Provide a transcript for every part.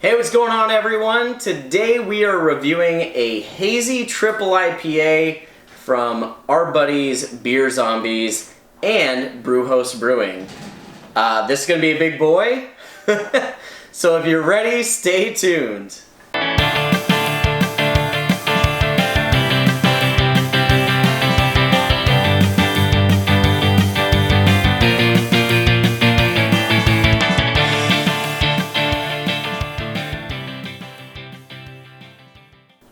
Hey, what's going on, everyone? Today we are reviewing a Hazy Triple IPA from our buddies Beer Zombies and Brujos Brewing. This is going to be a big boy, so if you're ready, stay tuned.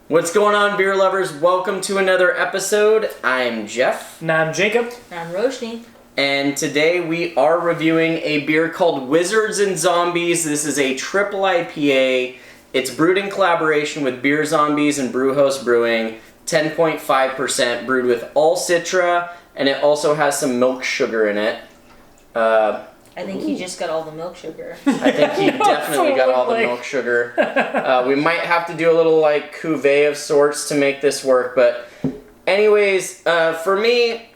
What's going on, beer lovers? Welcome to another episode. I'm Jeff. And I'm Jacob. And I'm Roshni. And today we are reviewing a beer called Wizards and Zombies. This is a triple IPA. It's brewed in collaboration with Beer Zombies and Brujos Brewing. 10.5% brewed with all Citra, and it also has some milk sugar in it. I think he just got all the milk sugar. I think he definitely got all the milk sugar. We might have to do a little like cuvee of sorts to make this work, but anyways, for me,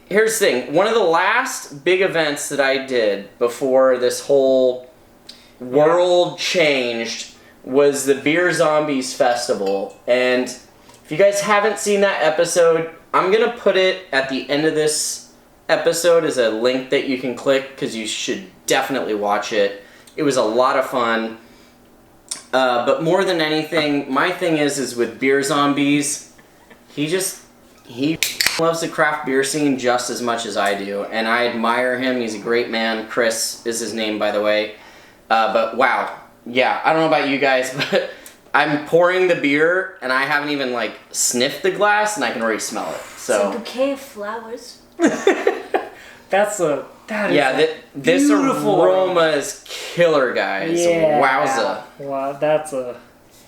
here's the thing. One of the last big events that I did before this whole world changed was the Beer Zombies Festival. And if you guys haven't seen that episode, I'm going to put it at the end of this episode as a link that you can click because you should definitely watch it. It was a lot of fun. But more than anything, my thing is with Beer Zombies, he loves the craft beer scene just as much as I do, and I admire him. He's a great man. Chris is his name, by the way. But wow, yeah, I don't know about you guys, but I'm pouring the beer and I haven't even like sniffed the glass and I can already smell it. So it's a bouquet of flowers. This aroma is killer, guys. Yeah. Wowza. Wow, that's a...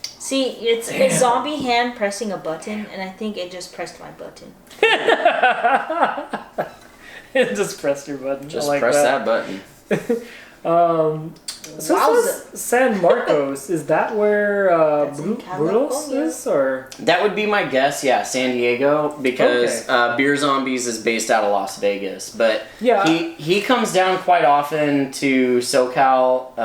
See, it's a zombie hand pressing a button, and I think it just pressed my button. Just press your button. Just like press that button. So Wowza. San Marcos, is that where That's in Brujos California. is, or? That would be my guess, yeah, San Diego, because Okay. Beer Zombies is based out of Las Vegas. But Yeah. he comes down quite often to SoCal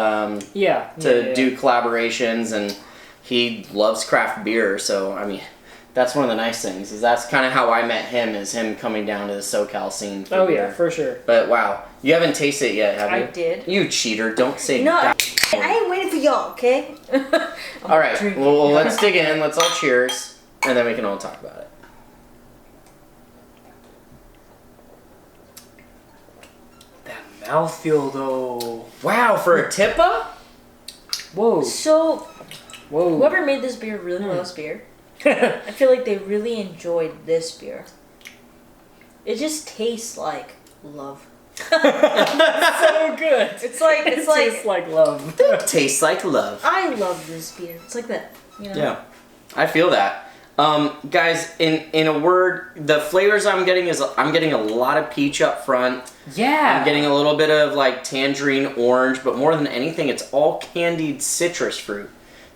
to do collaborations, and he loves craft beer. So, I mean, that's one of the nice things, is that's kind of how I met him, is him coming down to the SoCal scene for beer. Yeah, for sure. But wow, you haven't tasted it yet, have you? I did. You cheater, don't say No, that. I ain't waiting for y'all, okay? Alright, well, let's dig in, let's all cheers, and then we can all talk about it. That mouthfeel, though. Wow, for a TIPA? Whoa. So, Whoa. whoever made this beer really loves beer. I feel like they really enjoyed this beer. It just tastes like love. So good. It's like It tastes like love. Tastes like love. I love this beer. It's like that, you know. Yeah, I feel that. Guys, in a word, the flavors I'm getting is I'm getting a lot of peach up front. Yeah. I'm getting a little bit of like tangerine orange, but more than anything, it's all candied citrus fruit.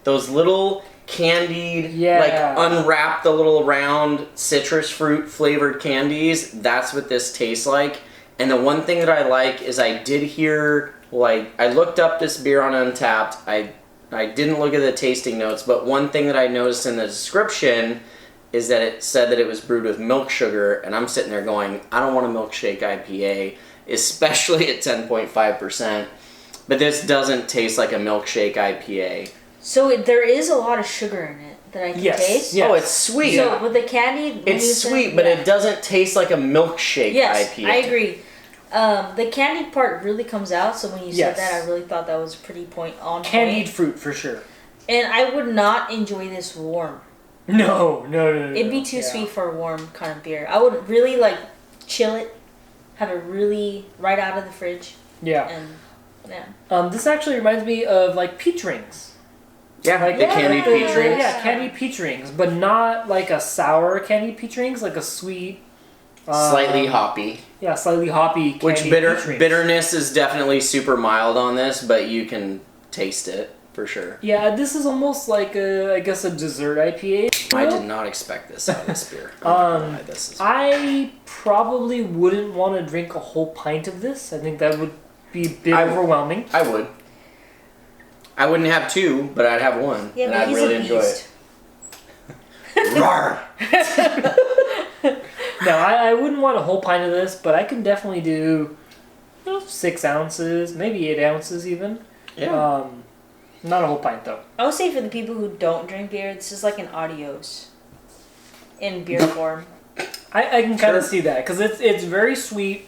Those little candied, like unwrapped the little round citrus fruit flavored candies. That's what this tastes like. And the one thing that I like is I did hear, like, I looked up this beer on Untapped. I didn't look at the tasting notes, but one thing that I noticed in the description is that it said that it was brewed with milk sugar, and I'm sitting there going, I don't want a milkshake IPA, especially at 10.5%. But this doesn't taste like a milkshake IPA. So there is a lot of sugar in it that I can taste. Yes. Oh, it's sweet. So with the candy, It's sweet, but it doesn't taste like a milkshake IPA. I agree. The candied part really comes out, so when you said Yes. that, I really thought that was pretty on Candied point. fruit, for sure. And I would not enjoy this warm. No. It'd be too sweet for a warm kind of beer. I would really like chill it, have it really right out of the fridge. Yeah. And This actually reminds me of like peach rings. Yeah, Like the candied peach rings. Yeah, candied peach rings, but not like a sour candied peach rings, like a sweet, Slightly hoppy. Yeah, slightly hoppy. Which candied peach rings. bitterness is definitely super mild on this, but you can taste it for sure. Yeah, this is almost like I guess a dessert IPA. I did not expect this out of this beer. I probably wouldn't want to drink a whole pint of this. I think that would be a bit overwhelming. I would. I wouldn't have two, but I'd have one, Yeah, and but I'd he's really a enjoy beast. it. Rawr. No, I wouldn't want a whole pint of this, but I can definitely do 6 ounces, maybe 8 ounces even. Yeah. Not a whole pint though. I would say for the people who don't drink beer, this is like an adios in beer form. I can kind of Sure. see that because it's very sweet,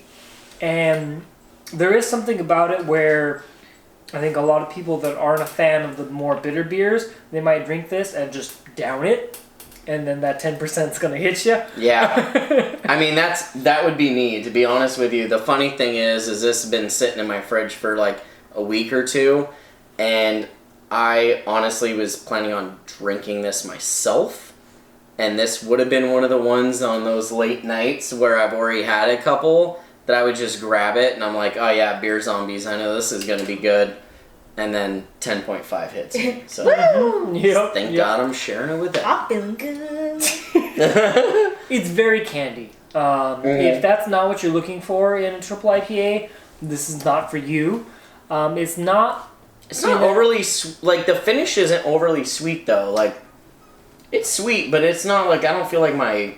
and there is something about it where I think a lot of people that aren't a fan of the more bitter beers, they might drink this and just down it, and then that 10% is gonna hit you. Yeah. I mean, that would be me, to be honest with you. The funny thing is this has been sitting in my fridge for like a week or two, and I honestly was planning on drinking this myself. And this would have been one of the ones on those late nights where I've already had a couple that I would just grab it and I'm like, oh yeah, Beer Zombies, I know this is going to be good. And then 10.5 hits me. So Yep, thank yep. God I'm sharing it with them. I'm feeling good. It's very candy. If that's not what you're looking for in a triple IPA, this is not for you. It's not overly, like the finish isn't overly sweet though. Like, it's sweet, but it's not like, I don't feel like my...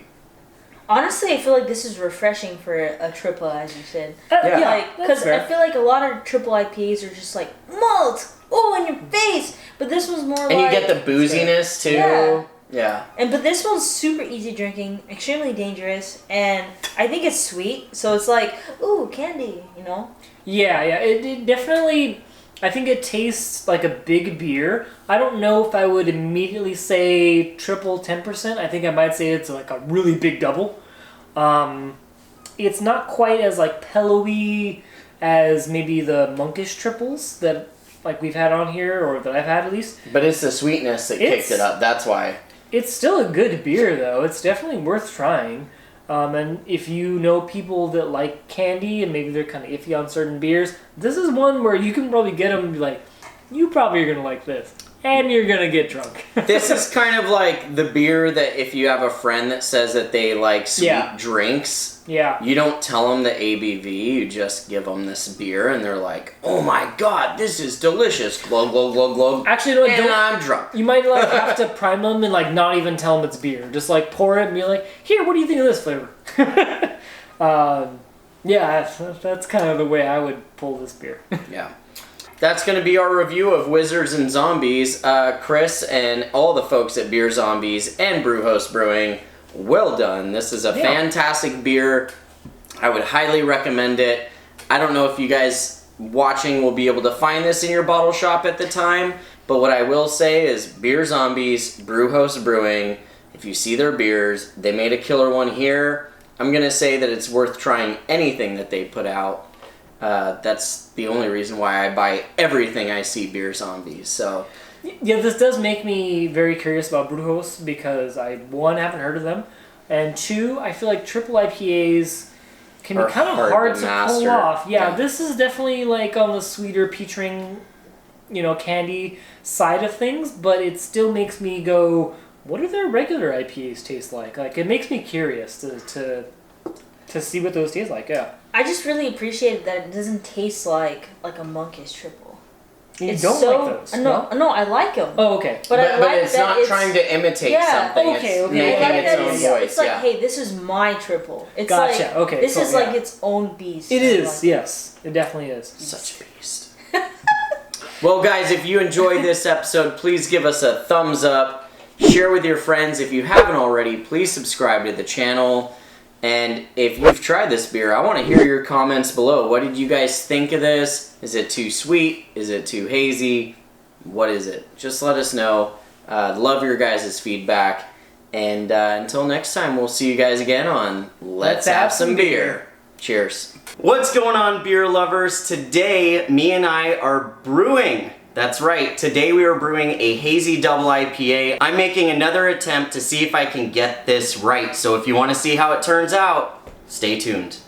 Honestly, I feel like this is refreshing for a triple, as you said. Yeah. Like, because that's fair. I feel like a lot of triple IPAs are just like malt, in your face. But this one's more And like, you get the booziness too. Yeah. Yeah. but this one's super easy drinking, extremely dangerous, and I think it's sweet. So it's like, ooh, candy, you know? Yeah, it definitely, I think it tastes like a big beer. I don't know if I would immediately say triple 10%. I think I might say it's like a really big double. It's not quite as like pillowy as maybe the monkish triples that like we've had on here, or that I've had at least. But it's the sweetness that kicked it up. That's why. It's still a good beer though. It's definitely worth trying. And if you know people that like candy and maybe they're kind of iffy on certain beers, this is one where you can probably get them and be like, you probably are going to like this. And you're going to get drunk. This is kind of like the beer that if you have a friend that says that they like sweet drinks, you don't tell them the ABV, you just give them this beer and they're like, oh my god, this is delicious. Glug, glug, glug, glug. Actually, no, and I'm drunk. You might like have to prime them and like not even tell them it's beer. Just like pour it and be like, here, what do you think of this flavor? Yeah, that's kind of the way I would pull this beer. Yeah. That's going to be our review of Wizards and Zombies. Chris and all the folks at Beer Zombies and Brujos Brewing, well done. This is a fantastic beer. I would highly recommend it. I don't know if you guys watching will be able to find this in your bottle shop at the time, but what I will say is Beer Zombies, Brujos Brewing, if you see their beers, they made a killer one here. I'm going to say that it's worth trying anything that they put out. That's the only reason why I buy everything I see Beer Zombies. So, yeah, this does make me very curious about Brujos because I, one, haven't heard of them, and two, I feel like triple IPAs can be kind of hard to pull off. Yeah, this is definitely like on the sweeter peach ring, candy side of things, but it still makes me go, what do their regular IPAs taste like? Like, it makes me curious to see what those taste like, yeah. I just really appreciate that it doesn't taste like a monkish triple. You don't like those? No, I like them. Oh, okay. But I like it's that not trying to imitate something. Okay, it's okay. making I like its that own it's, voice. it's like, hey, this is my triple. It's Gotcha, like, okay, this cool, is like its own beast. It is, yes. It definitely is. Such a beast. Well, guys, if you enjoyed this episode, please give us a thumbs up. Share with your friends. If you haven't already, please subscribe to the channel. And if you've tried this beer, I want to hear your comments below. What did you guys think of this? Is it too sweet? Is it too hazy? What is it? Just let us know. Love your guys' feedback. And until next time, we'll see you guys again on Let's Have Some Beer. Cheers. What's going on, beer lovers? Today, me and I are brewing. That's right, today we are brewing a Hazy Double IPA. I'm making another attempt to see if I can get this right, so if you want to see how it turns out, stay tuned.